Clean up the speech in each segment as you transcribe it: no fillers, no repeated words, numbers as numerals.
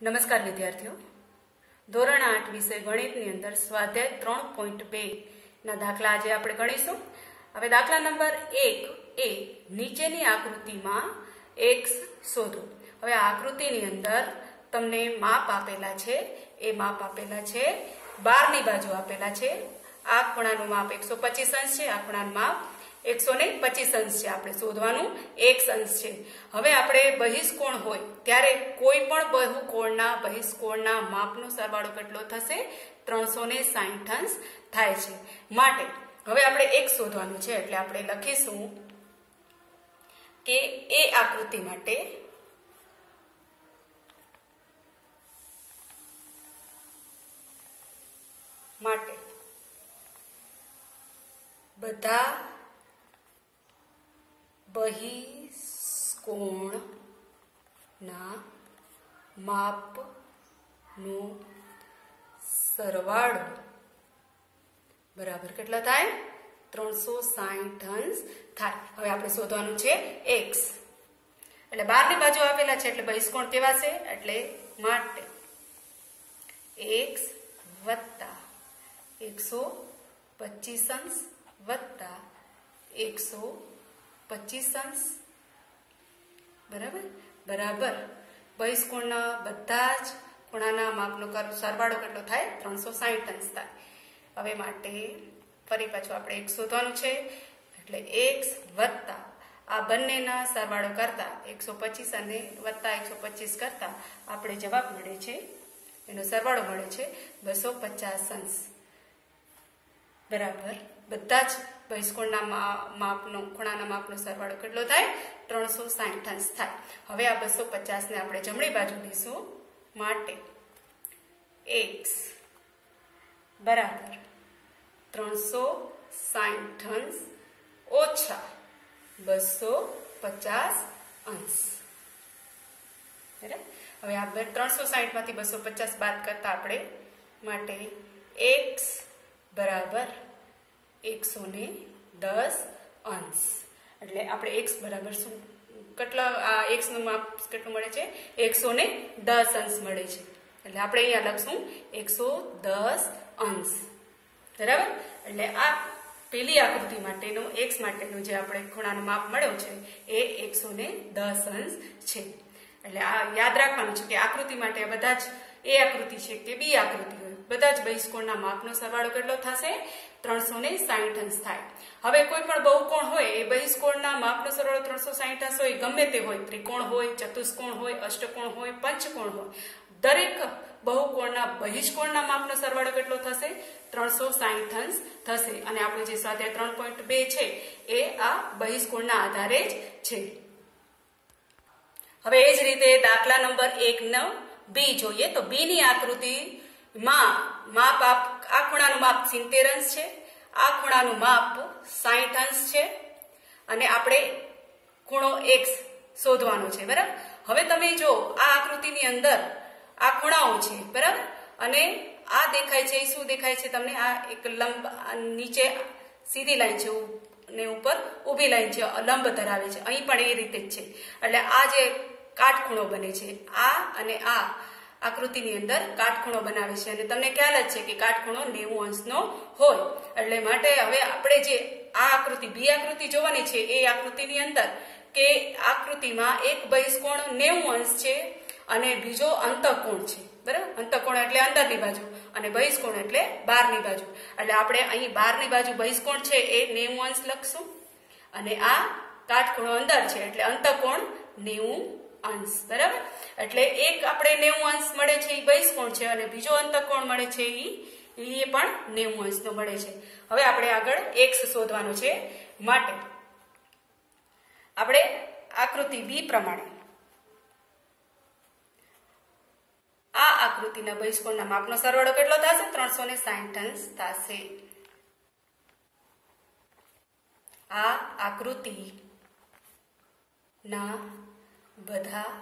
નમસ્કાર વિદ્યાર્થીઓ, ધોરણ 8 વિષય ગણિતની અંદર સ્વાધ્યાય 3.2 ના દાખલા આજે આપણે ગણીશું. હવે દાખલા નંબર 1 એ નીચેની આકૃતિમાં x શોધો. હવે આ આકૃતિની અંદર તમને માપ આપેલા છે, એ માપ આપેલા છે, 12 ની બાજુ આપેલા છે. આ ખૂણાનું માપ 125 અંશ છે, આ ખૂણાનું માપ 125 અંશ છે. આપણે શોધવાનું x અંશ છે. હવે આપણે બહિષ્કોણ હોય ત્યારે કોઈ પણ બહુકોણના બહિષ્કોણના માપનો સરવાળો કેટલો થશે? 360 અંશ થાય છે. માટે હવે આપણે x શોધવાનું છે, એટલે આપણે લખીશું કે એ આકૃતિ માટે બધા બહિષ્કોણના માપનો સરવાળો બરાબર કેટલા થાય? 360 અંશ થાય. હવે આપણે શોધવાનું છે x. એટલે 12 ની બાજુ આપેલા છે, એટલે બહિષ્કોણ કેવા છે? એટલે માટે x વત્તા 125 અંશ વત્તા 125 અંશ બરાબર બહિષ્કોણના બધા જ ખૂણાના માપનો સરવાળો કેટલો થાય? 360 અંશ થાય. હવે માટે ફરી પાછું આપણે x શોધવાનું છે, એટલે x વત્તા આ બંનેના સરવાળો કરતા 125 અને વત્તા 125 કરતા આપણે જવાબ મળે છે, એનો સરવાળો મળે છે 250 અંશ બરાબર બધા જ બહિષ્કોણના માપનો ખૂણાના માપનો સરવાળો કેટલો થાય? 360 અંશ થાય. હવે આ 250 ને આપણે જમણી બાજુ લઈશું. માટે x બરાબર 360 અંશ ઓછા 250 અંશ બરાબર. હવે આ 360 માંથી 250 બાદ કરતા આપણે માટે x બરાબર 110 અંશ. એટલે આપણે x બરાબર શું કેટલા આ x નું માપ કેટલું મળે છે? 110 અંશ મળે છે. એટલે આપણે અહીંયા લખશું 110 અંશ બરાબર. એટલે આ પેલી આકૃતિ માટેનો x માટેનું જે આપણે ખૂણાનું માપ મળ્યો છે એ 110 અંશ છે. એટલે આ યાદ રાખવાનું છે કે આકૃતિ માટે બધા જ એ આકૃતિ છે કે બી આકૃતિ હોય, બધા જ બહિષ્કોણના માપનો સરવાળો કેટલો થશે? 360 અંશ થાય. હવે કોઈ પણ બહુકોણ હોય એ બહિષ્કોણના માપનો સરવાળો 360 અંશ હોય, ગમે તે હોય, ત્રિકોણ હોય, ચતુષ્કોણ હોય, અષ્ટકોણ હોય, પંચકોણ હોય, દરેક બહુકોણના બહિષ્કોણના માપનો સરવાળો કેટલો થશે? 360 અંશ થશે. અને આપણે જે સ્વાધ્યાય 3.2 છે એ આ બહિષ્કોણના આધારે જ છે. હવે એ જ રીતે દાખલા નંબર 1 નો બી જોઈએ તો બી ની આકૃતિમાં માપ આ ખૂણાનું માપ 70 અંશ છે, આ ખૂણાનું માપ 60 અંશ છે, અને આપણે ખૂણો x શોધવાનો છે બરાબર. હવે તમે જો આ આકૃતિની અંદર આ ખૂણાઓ છે બરાબર, અને આ દેખાય છે, શું દેખાય છે તમને? આ એક લંબ નીચે સીધી લાઈન છે ને ઉપર ઊભી લાઈન છે, લંબ ધરાવે છે. અહીં પણ એ રીતે જ છે. એટલે આ જે કાટખૂણો બને છે, આ અને આ આકૃતિની અંદર કાટખૂણો બનાવે છે, અને તમને ખ્યાલ જ છે કે કાટખૂણો 90 અંશનો હોય. એટલે માટે હવે આપણે જે આ આકૃતિ બી આકૃતિ જોવાની છે એ આકૃતિની અંદર કે આકૃતિમાં એક બહિષ્કોણ 90 અંશ છે અને બીજો અંતઃકોણ છે બરાબર. અંતઃકોણ એટલે અંદરની બાજુ અને બહિષ્કોણ એટલે બહારની બાજુ. એટલે આપણે અહીં બહારની બાજુ બહિષ્કોણ છે એ 90 અંશ લખશું, અને આ કાટખૂણો અંદર છે એટલે અંતઃકોણ 90 અંશ બરાબર. એટલે એક આપણે 90 અંશ મળે છે એ બહિષ્કોણ છે, અને બીજો અંતઃકોણ મળે છે એ પણ 90 અંશનો મળે છે. હવે આપણે આગળ x શોધવાનો છે. માટે આપણે આકૃતિ બી પ્રમાણે આ આકૃતિના બહિષ્કોણના માપનો સરવાળો કેટલો થશે? 360 અંશ થશે. આ આકૃતિના બધા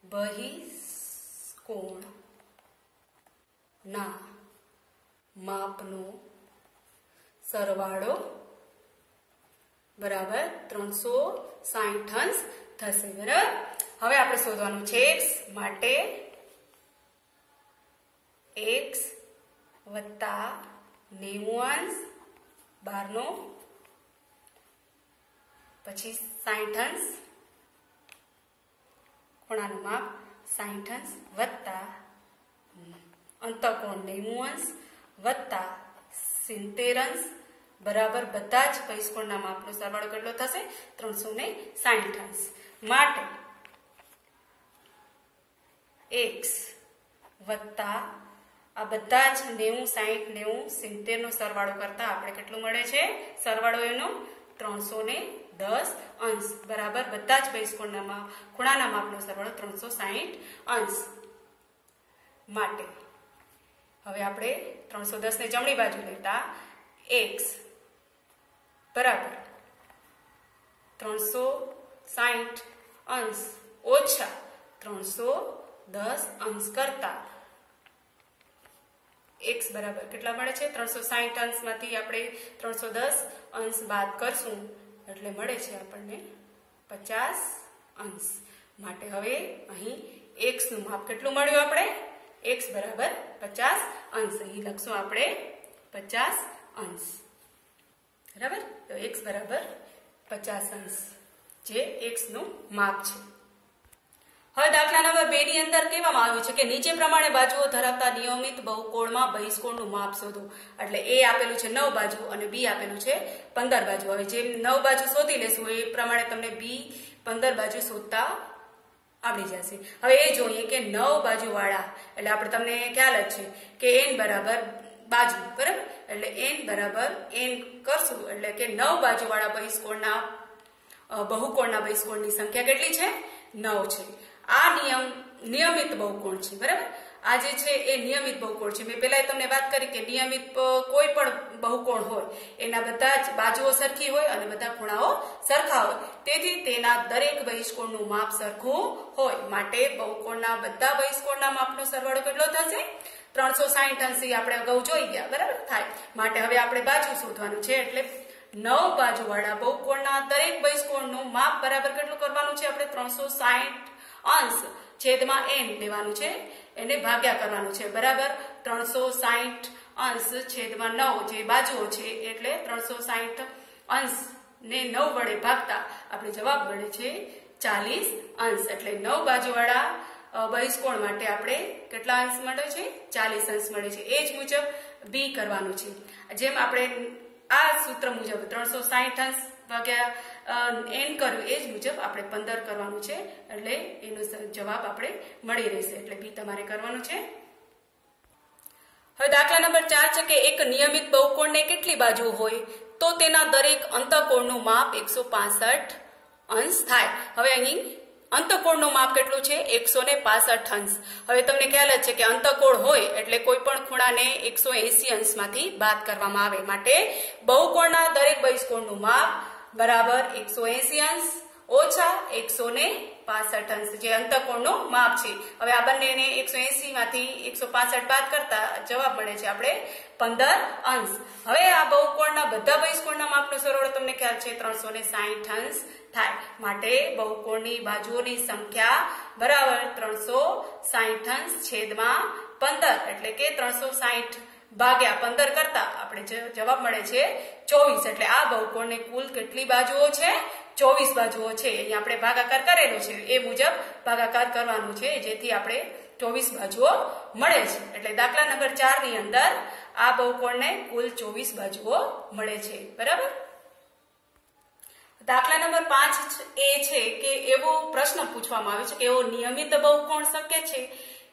બહિષ્કોણના માપનો સરવાળો બરાબર 360 અંશ થશે બરાબર. હવે આપણે શોધવાનું છે x માટે x વત્તા 90 અંશ બહારનો પછી 60 અંશ ખૂણાનું માપ 60 અંશ વત્તા અંતઃકોણ 90 અંશ વત્તા 70 અંશ બરાબર બધા જ બહિષ્કોણના માપનો સરવાળો કેટલો થશે 360 અંશ માટે x વત્તા આ બધા જ 90 60 90 70 નો સરવાળો કરતા આપણે કેટલું મળે છે સરવાળો એનો 310 અંશ બરાબર બધા જ બહિષ્કોણના ખૂણાના માપનો સરવાળો 360 અંશ માટે હવે આપણે 310 ને જમણી બાજુ લેતા x બરાબર 360 અંશ ઓછા 310 અંશ કરતા x બરાબર કેટલા મળે છે 360 અંશમાંથી આપણે 310 અંશ બાદ કરશું એટલે મળે છે આપણને 50 અંશ માટે હવે અહીં x નું માપ કેટલું મળ્યું આપણે x બરાબર 50 અંશ અહીં લખશું આપણે 50 અંશ બરાબર તો x બરાબર 50 અંશ જે x નું માપ છે હવે દાખલા નંબર 2 ની અંદર કહેવામાં આવ્યું છે કે નીચે પ્રમાણે બાજુઓ ધરાવતા નિયમિત બહુકોણમાં બહિષ્કોણનું માપ શોધો એટલે a આપેલું છે 9 બાજુ અને b આપેલું છે 15 બાજુ હવે જેમ 9 બાજુ શોધી લેશું એ પ્રમાણે તમને b 15 બાજુ શોધતા આવડી જશે હવે એ જોઈએ કે 9 બાજુ વાળા એટલે આપણે તમને ખ્યાલ જ છે કે n બરાબર બાજુ બરાબર એટલે n બરાબર n કરશું એટલે કે 9 બાજુ વાળા બહિષ્કોણના બહુકોણના બહિષ્કોણની સંખ્યા કેટલી છે 9 છે આ નિયમિત બહુકોણ છે બરાબર આ જે છે એ નિયમિત બહુકોણ છે મેં પહેલા તમને વાત કરી કે નિયમિત કોઈ પણ બહુકોણ હોય એના બધા જ બાજુઓ સરખી હોય અને બધા ખૂણાઓ સરખા હોય તેથી તેના દરેક બહિષ્કોણનું માપ સરખું હોય માટે બહુકોણના બધા બહિષ્કોણના માપનો સરવાળો કેટલો થશે 360 અંશ આપણે અગાઉ જોઈ ગયા બરાબર થાય માટે હવે આપણે બાજુ શોધવાનું છે એટલે 9 બાજુ વાળા બહુકોણના દરેક બહિષ્કોણનું માપ બરાબર કેટલું કરવાનું છે આપણે 360 અંશ છેદમાં n લેવાનું છે એને ભાગ્યા કરવાનું છે બરાબર 360 અંશ છેદમાં 9 જે બાજુઓ છે એટલે 360 અંશ ને 9 વડે ભાગતા આપણે જવાબ મળે છે 40 અંશ એટલે 9 બાજુવાળા બહિષ્કોણ માટે આપણે કેટલા અંશ મળે છે 40 અંશ મળે છે એ જ મુજબ b કરવાનું છે જેમ આપણે આ સૂત્ર મુજબ 360 અંશ ભાગ્યા n કર્યું એ જ મુજબ આપણે 15 કરવાનું છે એટલે એનો જવાબ આપણે મળી રહેશે એટલે b તમારે કરવાનું છે હવે દાખલા નંબર 4 છે કે એક નિયમિત બહુકોણને કેટલી બાજુ હોય તો તેના દરેક અંતઃકોણનું માપ 165 અંશ થાય હવે અહીં અંતઃકોણનું માપ કેટલું છે 165 અંશ હવે તમને ખ્યાલ જ છે કે અંતઃકોણ હોય એટલે કોઈ પણ ખૂણાને 180 અંશમાંથી બાદ કરવામાં આવે માટે બહુકોણના દરેક બહિષ્કોણનું માપ બરાબર 180 અંશ ઓછા 165 અંશ જે અંતઃકોણનું માપ છે હવે આ બંનેને 180 માંથી 165 બાદ કરતા જવાબ મળે છે આપણે 15 અંશ હવે આ બહુકોણના બધા બહિષ્કોણના માપનો સરવાળો તમને ખ્યાલ છે 360 અંશ થાય માટે બહુકોણની બાજુઓની સંખ્યા બરાબર 360 અંશ છેદમાં 15 એટલે કે 360 ભાગ્યા 15 કરતા આપણે જવાબ મળે છે 24 એટલે આ બહુકોણને કુલ કેટલી બાજુઓ છે 24 બાજુઓ છે અહીંયા આપણે ભાગાકાર કરેલો છે એ મુજબ ભાગાકાર કરવાનું છે જેથી આપણે 24 બાજુઓ મળે છે એટલે દાખલા નંબર 4 ની અંદર આ બહુકોણને કુલ 24 બાજુઓ મળે છે બરાબર દાખલા નંબર 5 એ છે કે એવો પ્રશ્ન પૂછવામાં આવ્યો છે કે એવો નિયમિત બહુકોણ શક્ય છે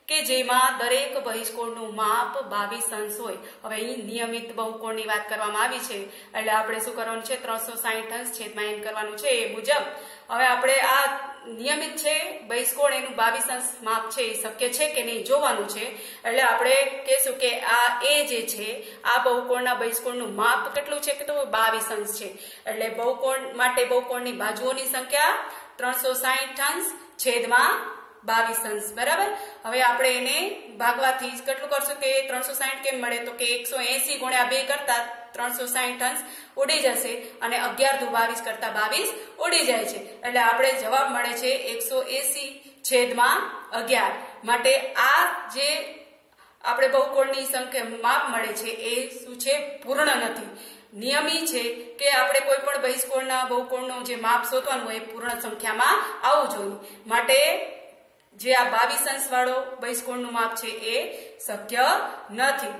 કે જેમાં દરેક બહિષ્કોણનું માપ 22 અંશ હોય હવે અહીં નિયમિત બહુકોણની વાત કરવામાં આવી છે એટલે આપણે શું કરવાનું છે 360 અંશ છેદમાં n કરવાનું છે એ મુજબ હવે આપણે આ નિયમિત છે બહિષ્કોણ એનું 22 અંશ માપ છે એ શક્ય છે કે નહીં જોવાનું છે એટલે આપણે કહેશું કે આ એ જે છે આ બહુકોણના બહિષ્કોણનું માપ કેટલું છે કે તો 22 અંશ છે એટલે બહુકોણ માટે બહુકોણની બાજુઓની સંખ્યા 360 અંશ છેદમાં 22 અંશ બરાબર હવે આપણે એને ભાગવાથી કેટલું કરશું કે 360 કેમ મળે તો કે 180 ગુણ્યા 2 કરતા 360 અંશ ઉડી જશે અને 11 દુ 22 કરતા 22 ઉડી જાય છે એટલે આપણે જવાબ મળે છે 180 છેદમાં 11 માટે આ જે આપણે બહુકોણની સંખ્યા માપ મળે છે એ શું છે? પૂર્ણ નથી. નિયમ એ છે કે આપણે કોઈ પણ બહિષ્કોણના બહુકોણનું જે માપ શોધવાનું હોય એ પૂર્ણ સંખ્યામાં આવવું જોઈએ. માટે જે આ 22 અંશ વાળો બહિષ્કોણનું માપ છે એ શક્ય નથી.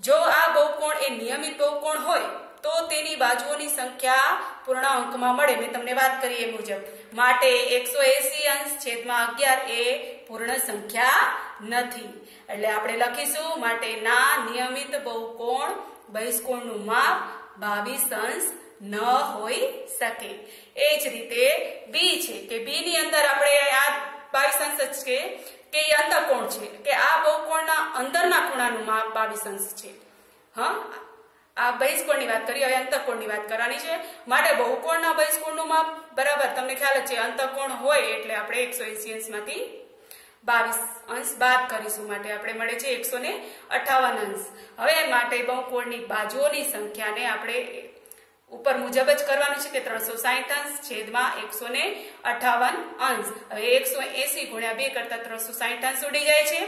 જો આ બહુકોણ એ નિયમિત બહુકોણ હોય તો તેની બાજુઓની સંખ્યા પૂર્ણ અંકમાં મળે. મેં તમને વાત કરી એ મુજબ. માટે 180 અંશ છેદમાં 11 એ પૂર્ણ સંખ્યા નથી. એટલે આપણે લખીશું માટે ના નિયમિત બહુકોણ બહિષ્કોણનું માપ 22 અંશ ન હોઈ શકે. એ જ રીતે બી છે કે બી ની અંદર આપણે આ 22 અંશ છે કે એ અંતઃકોણ છે કે આ બહુકોણના અંદરના ખૂણાનું માપ 22 અંશ છે. હા, આ બહિષ્કોણની વાત કરી, હવે અંતઃકોણની વાત કરવાની છે. માટે બહુકોણના બહિષ્કોણનું માપ બરાબર તમને ખ્યાલ જ છે, અંતઃકોણ હોય એટલે આપણે 180 અંશમાંથી 22 અંશ બાદ કરીશું. માટે આપણે મળે છે 158 અંશ. હવે માટે બહુકોણની બાજુઓની સંખ્યાને આપણે ઉપર મુજબ જ કરવાનું છે કે 360 અંશ છેદમાં 158 અંશ. હવે 180 ગુણ્યા 2 કરતા 360 અંશ ઉડી જાય છે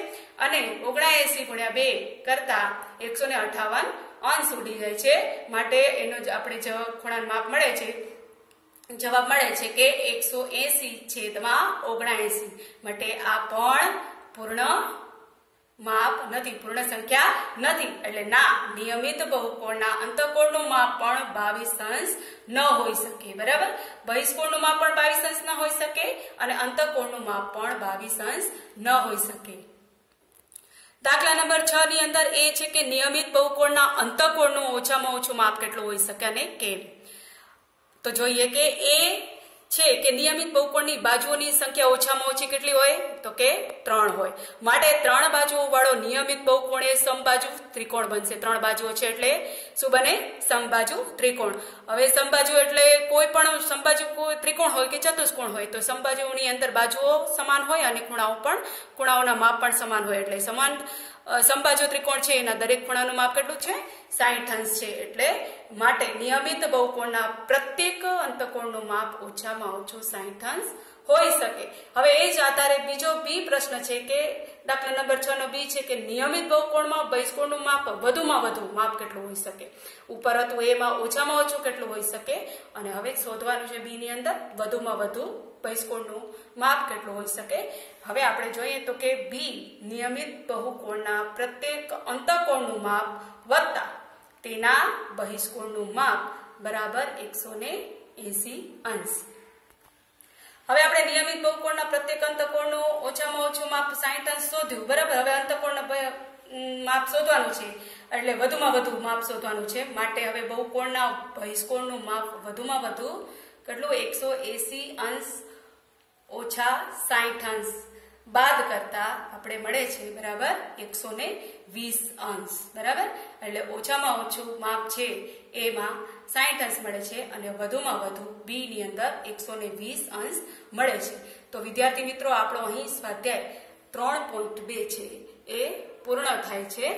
અને 79 ગુણ્યા 2 કરતા 158 અંશ ઉડી જાય છે. માટે એનો જ આપણે ખૂણાનું માપ મળે છે, જવાબ મળે છે કે 180 છેદમાં 79. માટે આ પણ પૂર્ણ માપ નથી, પૂર્ણ સંખ્યા નથી. એટલે ના નિયમિત બહુકોણના અંતઃકોણનું માપ પણ 22 અંશ ન હોઈ શકે. બરાબર, બહિષ્કોણનું માપ પણ 22 અંશ ન હોઈ શકે અને અંતઃકોણનું માપ પણ 22 અંશ ન હોઈ શકે. દાખલા નંબર 6 ની અંદર એ છે કે નિયમિત બહુકોણના અંતઃકોણનું ઓછામાં ઓછું માપ કેટલું હોઈ શકે અને કેમ. તો જોઈએ કે એ છે કે નિયમિત બહુકોણની બાજુઓની સંખ્યા ઓછામાં ઓછી કેટલી હોય? તો કે 3 હોય. માટે 3 બાજુઓ વાળો નિયમિત બહુકોણ એ સમબાજુ ત્રિકોણ બનશે. 3 બાજુઓ છે એટલે શું બને? સમબાજુ ત્રિકોણ. હવે સમબાજુ એટલે કોઈ પણ સમબાજુ ત્રિકોણ હોય કે ચતુષ્કોણ હોય તો સમબાજુઓની અંદર બાજુઓ સમાન હોય અને ખૂણાઓના માપ પણ સમાન હોય. એટલે સમાન સમબાજુ ત્રિકોણ છે એના દરેક ખૂણાનું માપ કેટલું છે? 60 અંશ છે. એટલે માટે નિયમિત બહુકોણના પ્રત્યેક અંતઃકોણનું માપ ઓછામાં ઓછું 60 અંશ હોઈ શકે. હવે એ જ આધારે બીજો બી પ્રશ્ન છે કે દાખલા નંબર 6 નો બી છે કે નિયમિત બહુકોણમાં બહિષ્કોણનું માપ વધુમાં વધુ માપ કેટલું હોઈ શકે? ઉપર હતું એમાં ઓછામાં ઓછું કેટલું હોઈ શકે અને હવે શોધવાનું છે બી ની અંદર વધુમાં વધુ બહિષ્કોણનું માપ કેટલું હોઈ શકે. હવે આપણે જોઈએ તો કે બી નિયમિત બહુકોણના પ્રત્યેક અંતઃકોણનું માપ વત્તા તેના બહિષ્કોણનું માપ બરાબર 180 અંશ. હવે આપણે નિયમિત બહુકોણના પ્રત્યેક અંતઃકોણનું ઓછામાં ઓછું માપ 60 અંશ શોધ્યું. બરાબર, હવે અંતઃકોણના માપ શોધવાનું છે એટલે વધુમાં વધુ માપ શોધવાનું છે. માટે હવે બહુકોણના બહિષ્કોણનું માપ વધુમાં વધુ કેટલું? 180 અંશ ઓછા 60 અંશ બાદ કરતા આપણે મળે છે બરાબર 120 અંશ. બરાબર, એટલે ઓછામાં ઓછું માપ છે એમાં 60 અંશ મળે છે અને વધુમાં વધુ બી ની અંદર 120 અંશ મળે છે. તો વિદ્યાર્થી મિત્રો આપણો અહીં સ્વાધ્યાય 3.2 છે એ પૂર્ણ થાય છે.